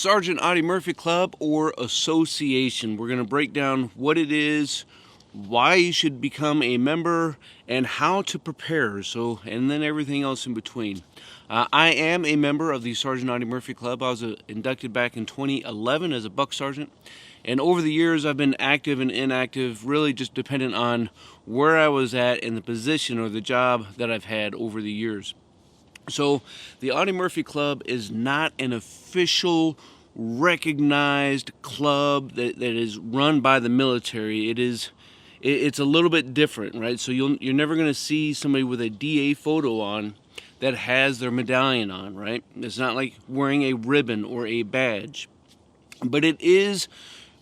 Sergeant Audie Murphy Club or Association. We're going to break down what it is, why you should become a member, and how to prepare. And then everything else in between. I am a member of the Sergeant Audie Murphy Club. I was inducted back in 2011 as a buck sergeant. And over the years, I've been active and inactive, really just dependent on where I was at and the position or the job that I've had over the years. So the Audie Murphy Club is not an official, recognized club that is run by the military. It's a little bit different, right? So you're never going to see somebody with a DA photo on that has their medallion on, right? It's not like wearing a ribbon or a badge. But it is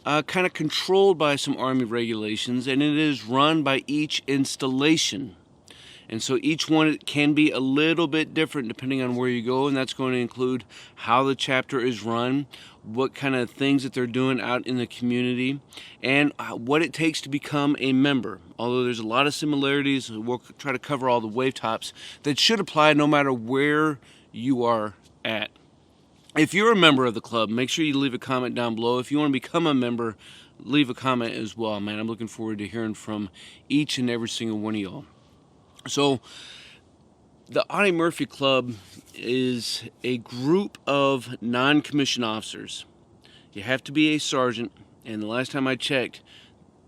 kind of controlled by some Army regulations, and it is run by each installation. And so each one can be a little bit different depending on where you go, and that's going to include how the chapter is run, what kind of things that they're doing out in the community, and what it takes to become a member. Although there's a lot of similarities, we'll try to cover all the wave tops that should apply no matter where you are at. If you're a member of the club, make sure you leave a comment down below. If you want to become a member, leave a comment as well, man. I'm looking forward to hearing from each and every single one of y'all. So, the Audie Murphy Club is a group of non-commissioned officers. You have to be a sergeant, and the last time I checked,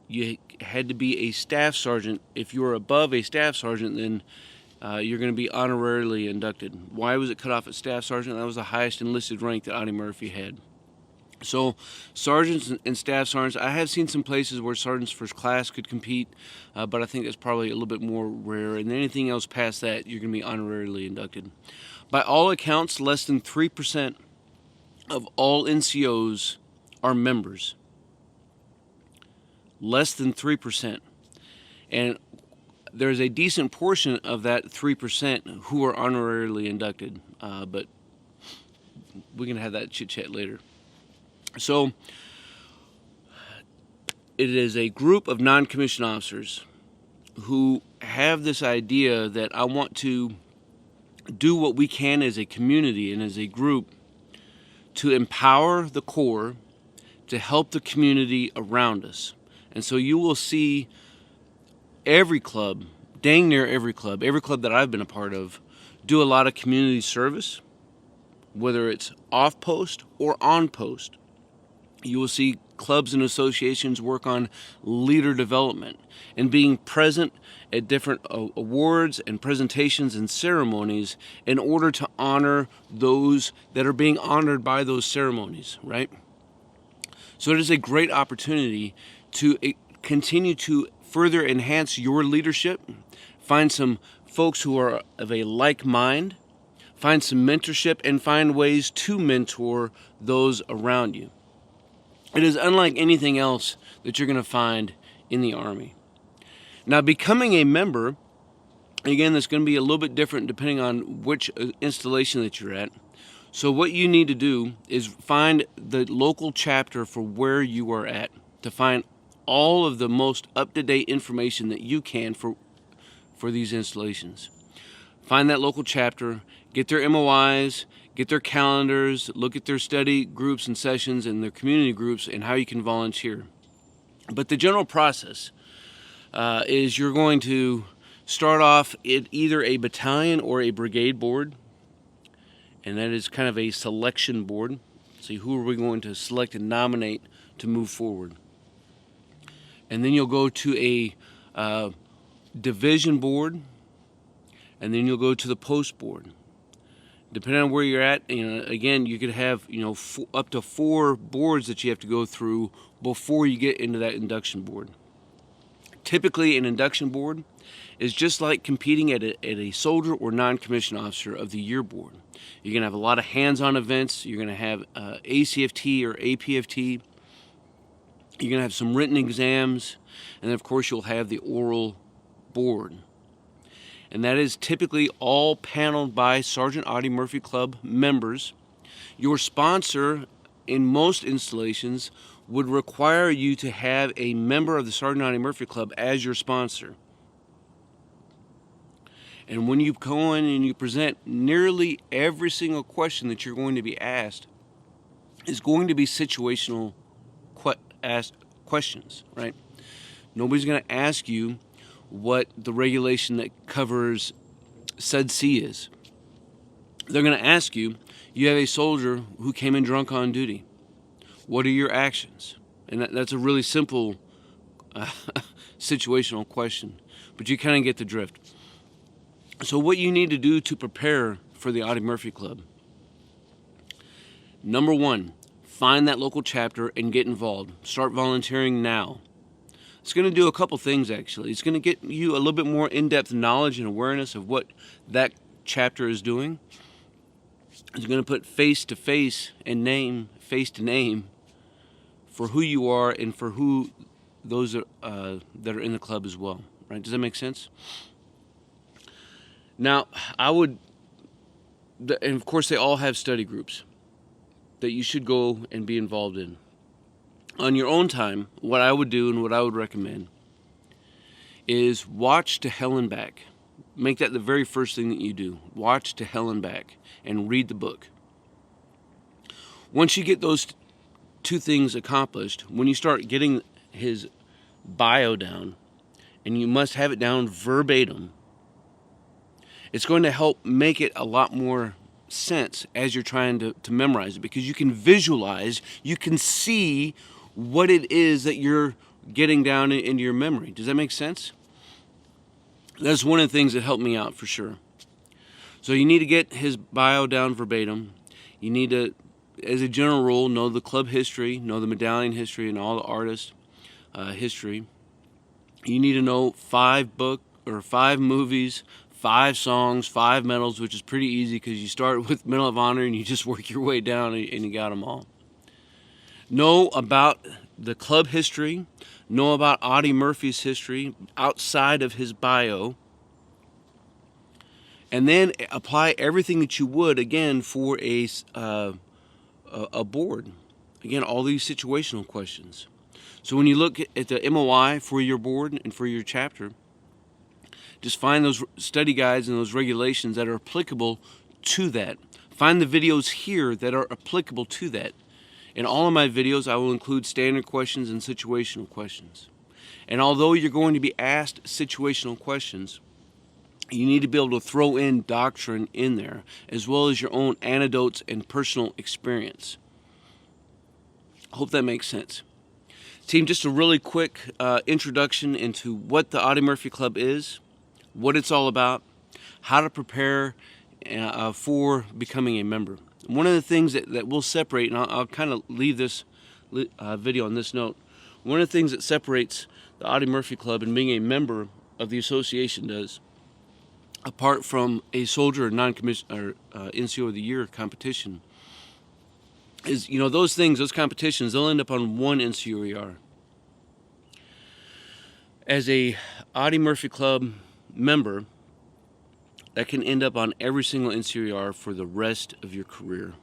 you had to be a staff sergeant. If you were above a staff sergeant, then you're going to be honorarily inducted. Why was it cut off at staff sergeant? That was the highest enlisted rank that Audie Murphy had. So, sergeants and staff sergeants, I have seen some places where sergeants first class could compete, but I think that's probably a little bit more rare. And anything else past that, you're going to be honorarily inducted. By all accounts, less than 3% of all NCOs are members. Less than 3%. And there's a decent portion of that 3% who are honorarily inducted, but we can have that chit-chat later. So, it is a group of non-commissioned officers who have this idea that I want to do what we can as a community and as a group to empower the Corps to help the community around us. And so you will see every club, dang near every club that I've been a part of, do a lot of community service, whether it's off-post or on-post. You will see clubs and associations work on leader development and being present at different awards and presentations and ceremonies in order to honor those that are being honored by those ceremonies, right? So it is a great opportunity to continue to further enhance your leadership, find some folks who are of a like mind, find some mentorship, and find ways to mentor those around you. It is unlike anything else that you're going to find in the Army. Now, becoming a member, again, that's going to be a little bit different depending on which installation that you're at. So what you need to do is find the local chapter for where you are at to find all of the most up-to-date information that you can for these installations. Find that local chapter, get their MOIs, get their calendars, look at their study groups and sessions and their community groups and how you can volunteer. But the general process is you're going to start off at either a battalion or a brigade board, and that is kind of a selection board. See, who are we going to select and nominate to move forward? And then you'll go to a division board, and then you'll go to the post board. Depending on where you're at, again, you could have up to 4 boards that you have to go through before you get into that induction board. Typically, an induction board is just like competing at a soldier or non-commissioned officer of the year board. You're going to have a lot of hands-on events. You're going to have ACFT or APFT. You're going to have some written exams, and then, of course, you'll have the oral board. And that is typically all paneled by Sergeant Audie Murphy Club members. Your sponsor, in most installations, would require you to have a member of the Sergeant Audie Murphy Club as your sponsor. And when you go in and you present, nearly every single question that you're going to be asked is going to be situational asked questions, right? Nobody's going to ask you what the regulation that covers said C is. They're going to ask you, you have a soldier who came in drunk on duty. What are your actions? And that's a really simple situational question, but you kind of get the drift. So what you need to do to prepare for the Audie Murphy Club: number one, find that local chapter and get involved. Start volunteering now. It's going to do a couple things, actually. It's going to get you a little bit more in-depth knowledge and awareness of what that chapter is doing. It's going to put face to face and face to name for who you are and for who those are, that are in the club as well. Right? Does that make sense? Now, and of course they all have study groups that you should go and be involved in. On your own time, what I would do and what I would recommend is watch To Hell and Back. Make that the very first thing that you do. Watch To Hell and Back and read the book. Once you get those two things accomplished, when you start getting his bio down, and you must have it down verbatim, it's going to help make it a lot more sense as you're trying to memorize it, because you can visualize, you can see what it is that you're getting down into your memory. Does that make sense? That's one of the things that helped me out for sure. So you need to get his bio down verbatim. You need to, as a general rule, know the club history, know the medallion history and all the artist history. You need to know 5 movies, 5 songs, 5 medals, which is pretty easy because you start with Medal of Honor and you just work your way down and you got them all. Know about the club history. Know about Audie Murphy's history outside of his bio. And then apply everything that you would, again, for a board. Again, all these situational questions. So when you look at the MOI for your board and for your chapter, just find those study guides and those regulations that are applicable to that. Find the videos here that are applicable to that. In all of my videos, I will include standard questions and situational questions. And although you're going to be asked situational questions, you need to be able to throw in doctrine in there, as well as your own anecdotes and personal experience. I hope that makes sense. Team, just a really quick introduction into what the Audie Murphy Club is, what it's all about, how to prepare for becoming a member. One of the things that will separate, and I'll kind of leave this video on this note, one of the things that separates the Audie Murphy Club and being a member of the association does, apart from a soldier or non-commissioned or NCO of the Year competition, is, those things, those competitions, they'll end up on one NCOER. As a Audie Murphy Club member, that can end up on every single NCOER for the rest of your career.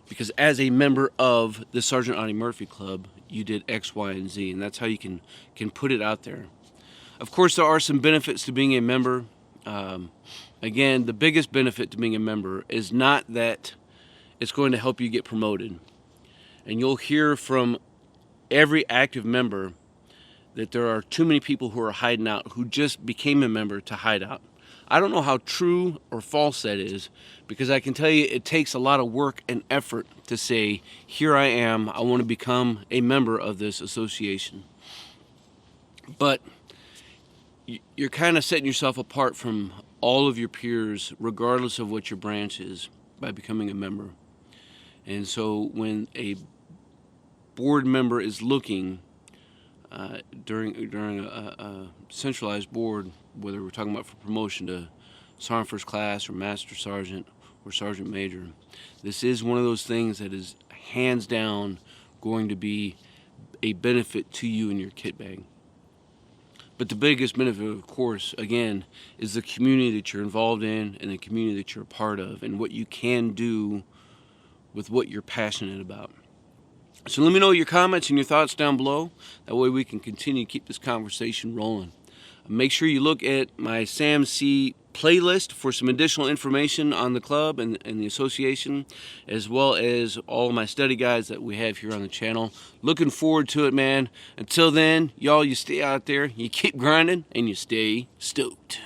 Because as a member of the Sergeant Audie Murphy Club, you did X, Y, and Z, and that's how you can put it out there. Of course, there are some benefits to being a member. Again, the biggest benefit to being a member is not that it's going to help you get promoted. And you'll hear from every active member that there are too many people who are hiding out, who just became a member to hide out. I don't know how true or false that is, because I can tell you it takes a lot of work and effort to say, here I am, I want to become a member of this association. But you're kind of setting yourself apart from all of your peers, regardless of what your branch is, by becoming a member. And so when a board member is looking during a centralized board, whether we're talking about for promotion to Sergeant First Class or Master Sergeant or Sergeant Major, this is one of those things that is hands down going to be a benefit to you and your kit bag. But the biggest benefit, of course, again, is the community that you're involved in and the community that you're a part of and what you can do with what you're passionate about. So let me know your comments and your thoughts down below. That way we can continue to keep this conversation rolling. Make sure you look at my Sam C playlist for some additional information on the club and the association, as well as all of my study guides that we have here on the channel. Looking forward to it, man. Until then, y'all, you stay out there, you keep grinding, and you stay stoked.